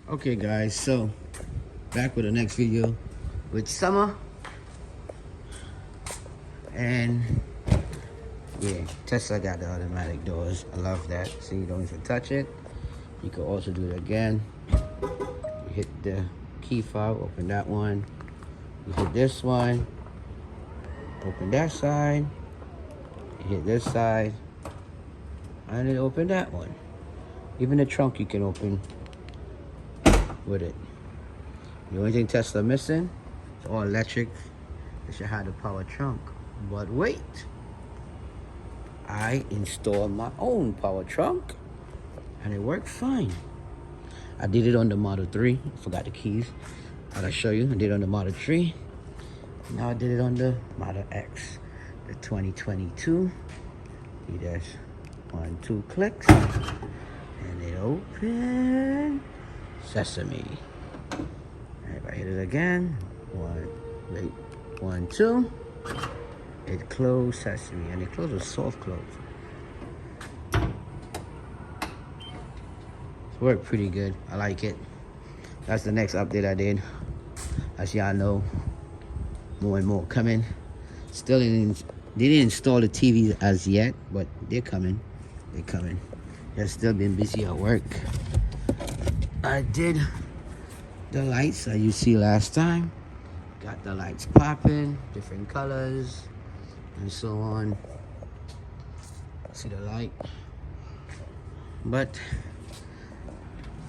Okay guys, so back with the next video with summer. And yeah, Tesla got the automatic doors. I love that. See, you don't even touch it. You can also do it again. You hit the key fob, open that one. You hit this one, open that side. You hit this side, and then open that one. Even the trunk you can open with it. The only thing Tesla missing is all electric. It should have the power trunk. But wait, I installed my own power trunk and it worked fine. I did it on the Model 3. Forgot the keys. I'll show you. I did it on the Model 3. Now I did it on the Model X, the 2022. See, there's 1, 2 clicks, and it opened. Sesame. If I hit it again, 1, 2. It closed Sesame, and it closed with soft close. It worked pretty good. I like it. That's the next update I did. As y'all know, more and more coming. Still didn't install the TV as yet, but they're coming. They're coming. They've still been busy at work. I did the lights as you see last time. Got the lights popping, different colors, and so on. See the light. But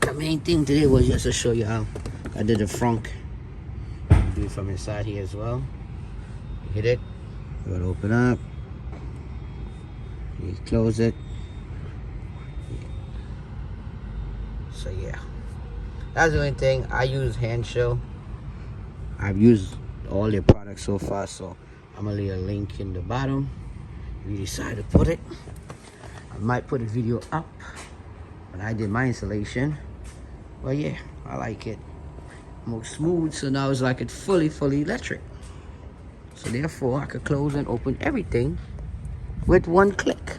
the main thing today was just to show you how I did the frunk. Do it from inside here as well. You hit it, it will open up. You close it. So yeah, that's the only thing. I use hand shell. I've used all their products so far, so I'm gonna leave a link in the bottom if you decide to put it. I might put a video up when I did my installation. But yeah, I like it. More smooth, so now it's like it's fully electric. So therefore I could close and open everything with one click.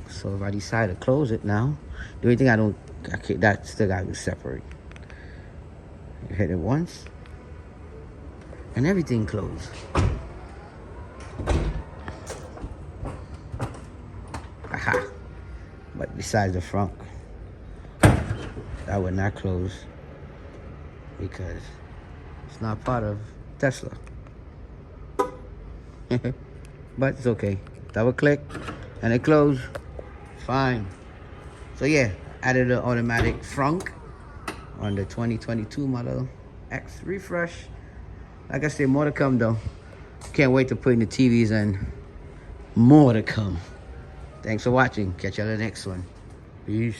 So if I decide to close it now, the only thing that still got to separate. You hit it once, and everything closed. Aha! But besides the frunk, that would not close because it's not part of Tesla. But it's okay. Double click, and it closed. Fine. So yeah, added an automatic frunk on the 2022 Model X refresh. Like I said, more to come though. Can't wait to put in the TVs and more to come. Thanks for watching. Catch you on the next one. Peace.